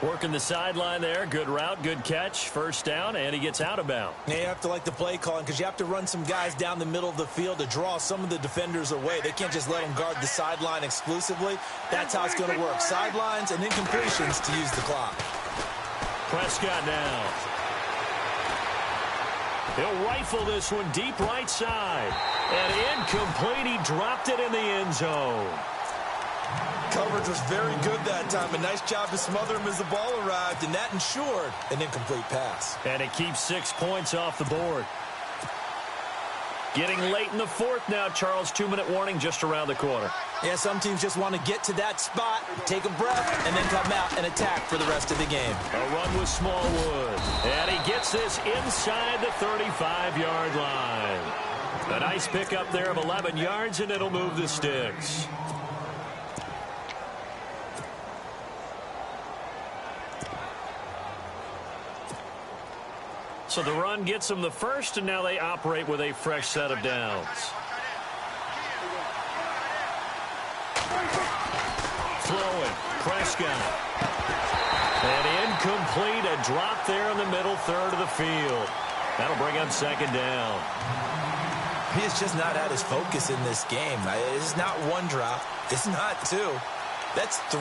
Working the sideline there. Good route, good catch. 1st down, and he gets out of bounds. Yeah, you have to like the play calling because you have to run some guys down the middle of the field to draw some of the defenders away. They can't just let them guard the sideline exclusively. That's how it's going to work. Sidelines and incompletions to use the clock. Prescott now. He'll rifle this one deep right side. And incomplete. He dropped it in the end zone. Coverage was very good that time. A nice job to smother him as the ball arrived, and that ensured an incomplete pass. And it keeps 6 points off the board. Getting late in the 4th now, Charles. 2-minute warning just around the corner. Yeah, some teams just want to get to that spot, take a breath, and then come out and attack for the rest of the game. A run with Smallwood. And he gets this inside the 35-yard line. A nice pickup there of 11 yards, and it'll move the sticks. So the run gets them the first, and now they operate with a fresh set of downs. Throwing, Prescott. And incomplete, a drop there in the middle third of the field. That'll bring up 2nd down. He has just not had his focus in this game. It's not 1 drop. It's not 2. That's 3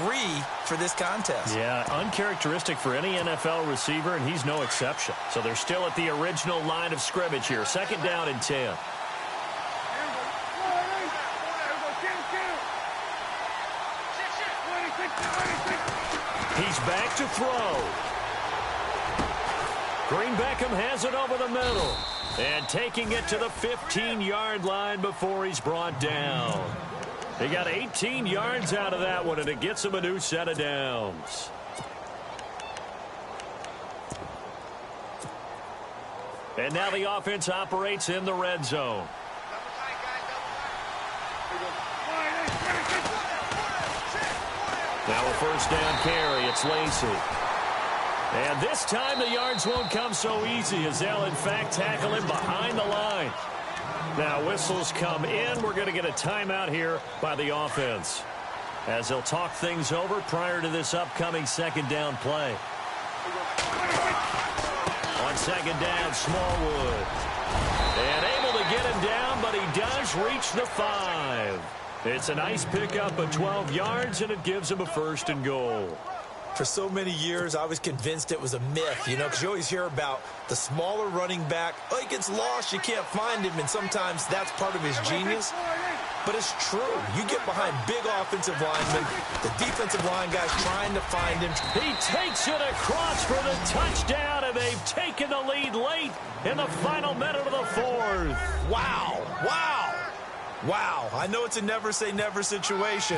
for this contest. Yeah, uncharacteristic for any NFL receiver, and he's no exception. So they're still at the original line of scrimmage here. 2nd down and 10. He's back to throw. Green Beckham has it over the middle. And taking it to the 15-yard line before he's brought down. He got 18 yards out of that one, and it gets him a new set of downs. And now the offense operates in the red zone. Now a 1st down carry. It's Lacy. And this time the yards won't come so easy as they'll, in fact, tackle him behind the line. Now whistles come in. We're going to get a timeout here by the offense, as they'll talk things over prior to this upcoming second down play. On second down, Smallwood. And able to get him down, but he does reach the 5. It's a nice pickup of 12 yards, and it gives him a 1st and goal. For so many years, I was convinced it was a myth, because you always hear about the smaller running back. Oh, he gets lost, you can't find him, and sometimes that's part of his genius. But it's true. You get behind big offensive linemen, the defensive line guys trying to find him. He takes it across for the touchdown, and they've taken the lead late in the final minute of the 4th. Wow. Wow. Wow. I know it's a never-say-never situation,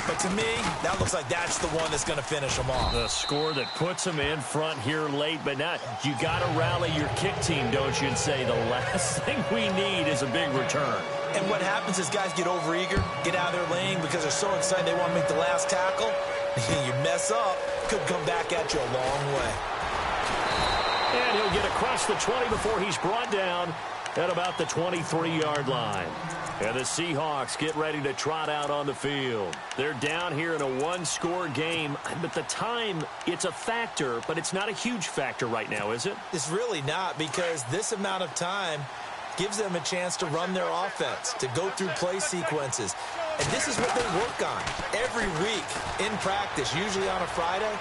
but to me, that looks like that's the one that's going to finish them off. The score that puts them in front here late, but not. You got to rally your kick team, don't you, and say the last thing we need is a big return. And what happens is guys get overeager, get out of their lane because they're so excited they want to make the last tackle. You mess up, could come back at you a long way. And he'll get across the 20 before he's brought down at about the 23-yard line. And the Seahawks get ready to trot out on the field. They're down here in a one-score game, but the time, it's a factor, but it's not a huge factor right now, is it? It's really not, because this amount of time gives them a chance to run their offense, to go through play sequences. And this is what they work on every week in practice, usually on a Friday.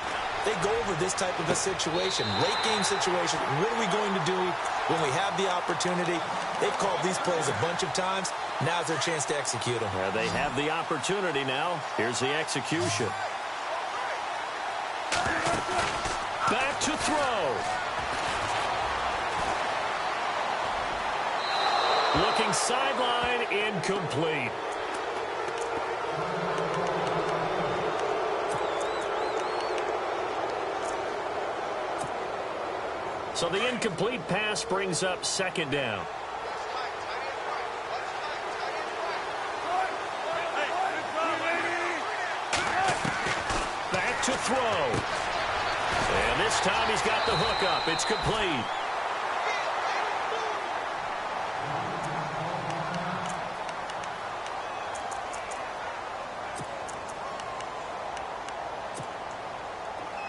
They go over this type of a situation, late game situation. What are we going to do when we have the opportunity? They've called these plays a bunch of times. Now's their chance to execute them. They have the opportunity now. Here's the execution. Back to throw. Looking sideline, incomplete. So the incomplete pass brings up second down. Back to throw. And this time he's got the hook up. It's complete.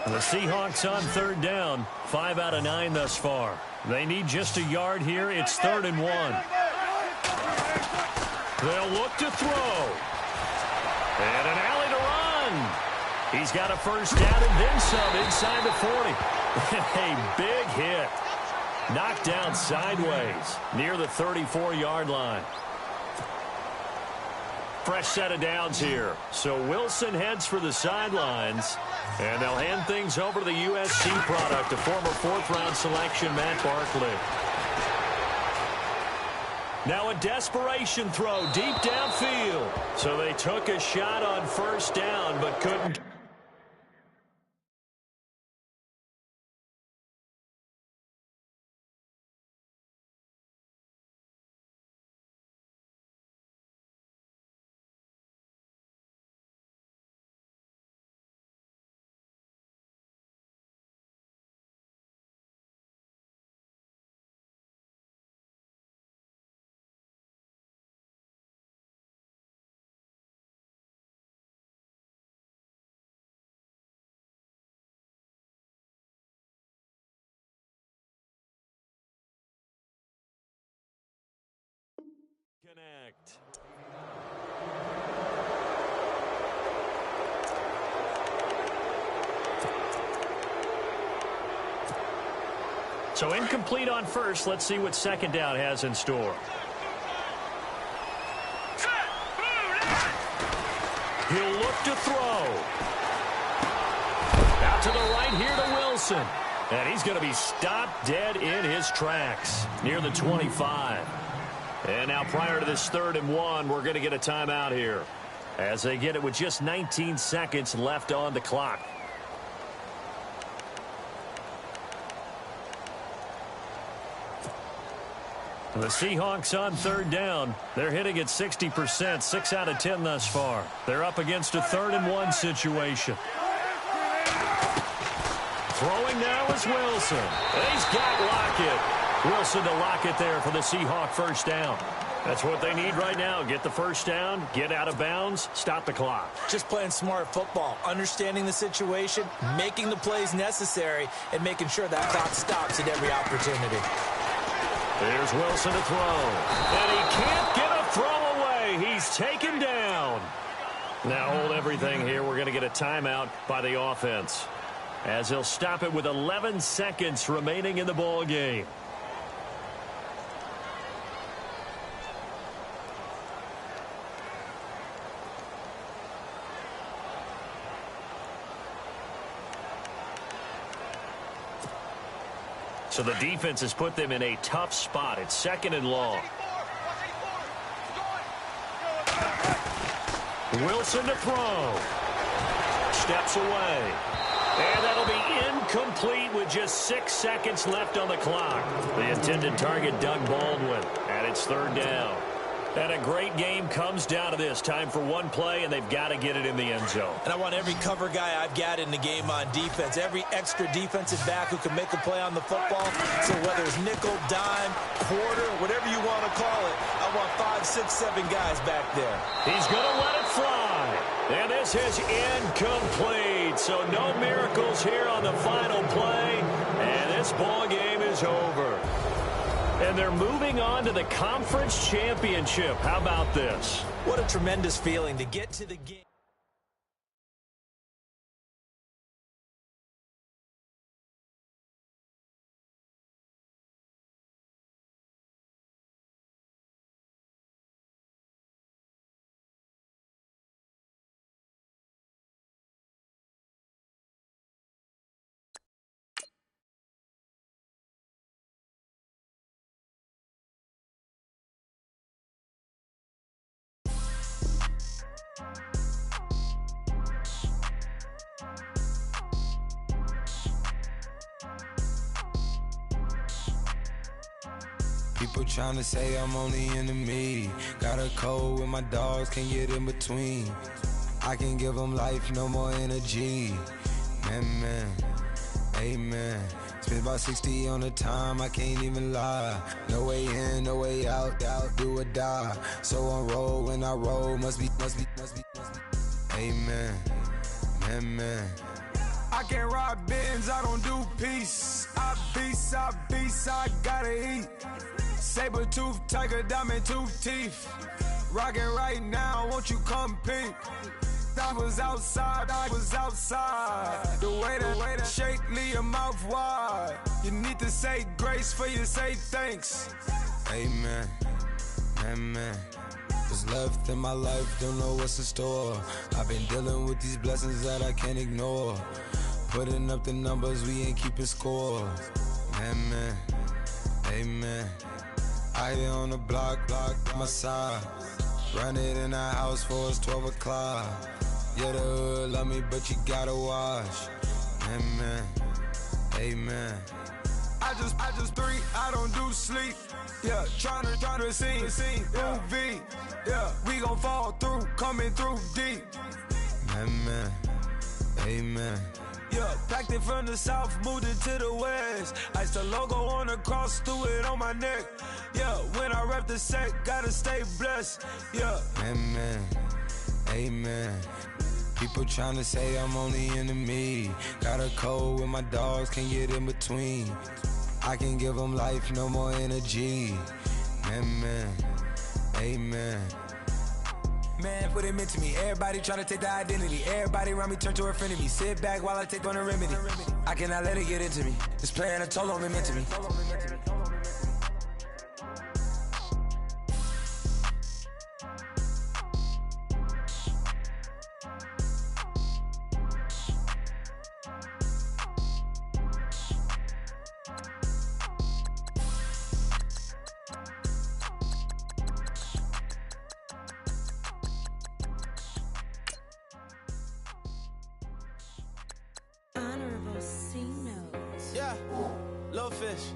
The Seahawks on third down. 5 out of 9 thus far. They need just a yard here. It's 3rd and 1. They'll look to throw. And an alley to run. He's got a first down and then some inside the 40. A big hit. Knocked down sideways near the 34-yard line. Fresh set of downs here. So Wilson heads for the sidelines. And they'll hand things over to the USC product, a former 4th-round selection, Matt Barkley. Now a desperation throw deep downfield. So they took a shot on first down, but couldn't. Connect. So incomplete on first. Let's see what second down has in store. He'll look to throw. Out to the right here to Wilson. And he's going to be stopped dead in his tracks near the 25. And now prior to this 3rd and 1, we're going to get a timeout here as they get it with just 19 seconds left on the clock. The Seahawks on third down. They're hitting at 60%, 6 out of 10 thus far. They're up against a 3rd and 1 situation. Throwing now is Wilson. He's got Lockett. Wilson to Lockett there for the Seahawk first down. That's what they need right now. Get the first down, get out of bounds, stop the clock. Just playing smart football, understanding the situation, making the plays necessary, and making sure that clock stops at every opportunity. There's Wilson to throw. And he can't get a throw away. He's taken down. Now hold everything here. We're going to get a timeout by the offense, as he'll stop it with 11 seconds remaining in the ball game. So the defense has put them in a tough spot. It's 2nd and long. Wilson to throw. Steps away. And that'll be incomplete with just 6 seconds left on the clock. The intended target, Doug Baldwin, and it's 3rd down. And a great game comes down to this. Time for one play, and they've got to get it in the end zone. And I want every cover guy I've got in the game on defense, every extra defensive back who can make a play on the football. So whether it's nickel, dime, quarter, whatever you want to call it, I want 5, 6, 7 guys back there. He's going to let it fly. And this is incomplete. So no miracles here on the final play. And this ball game is over. And they're moving on to the conference championship. How about this? What a tremendous feeling to get to the game. People tryna say I'm only in the me. Got a cold with my dogs, can't get in between. I can give them life, no more energy. Man, amen. Spent about 60 on the time, I can't even lie. No way in, no way out, do or die. So on roll, when I roll, must be. Amen, man. I can't ride Benz, I don't do peace. I beast, I gotta eat. Saber tooth, tiger, diamond tooth teeth. Rockin' right now, won't you come peep? I was outside. The way that shake, leave your mouth wide. You need to say grace for you say thanks. Amen, amen. What's left in my life, don't know what's in store. I've been dealing with these blessings that I can't ignore. Putting up the numbers, we ain't keeping score. Amen, amen. I here on the block, my side. Run it in the house for it's 12 o'clock. Yeah, the hood love me, but you gotta watch. Amen, amen. I just three, I don't do sleep. Yeah, tryna see, UV. Yeah, we gon' fall through, coming through deep. Amen, amen. Yeah, packed it from the south, moved it to the west. Iced the logo on the cross, threw it on my neck. Yeah, when I rep the set, gotta stay blessed. Yeah, amen, amen. People tryna say I'm only in the me. Got a cold with my dogs, can't get in between. I can give them life, no more energy. Amen, amen. Man, what it meant to me. Everybody tryna take the identity. Everybody around me turn to a friend of me. Sit back while I take on a remedy. I cannot let it get into me. This playing a toll on me, meant to me. Yeah, little fish.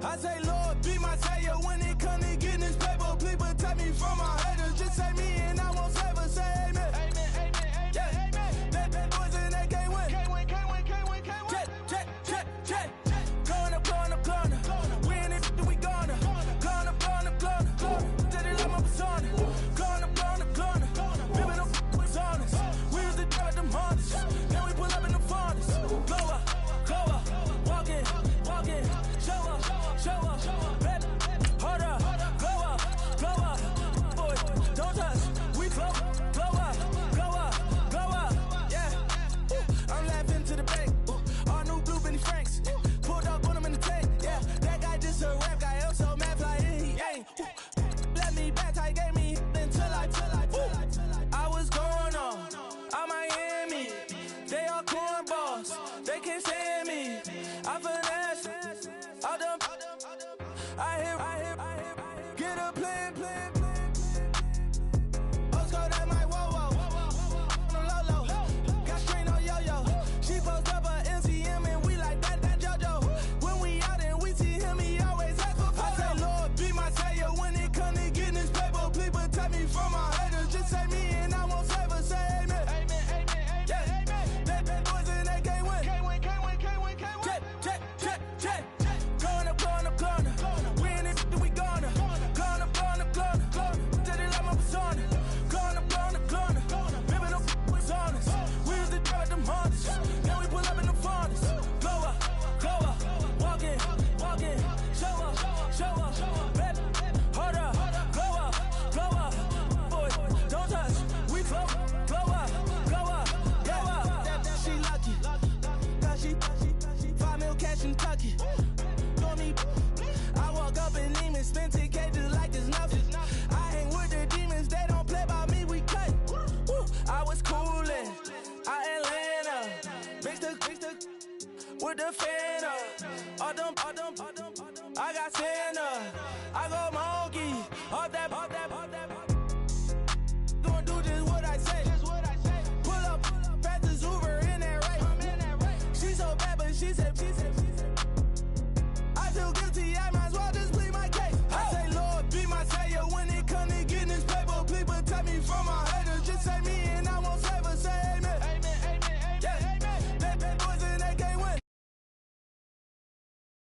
I say, Lord, be my savior when it comes to getting this paper. Please protect me from my haters. Just say me and I won't favor. Say amen. Amen, amen, amen. Yeah, amen. That boys and they can't win. Can't win. Jet. Going up. We in it, we gonna. I hit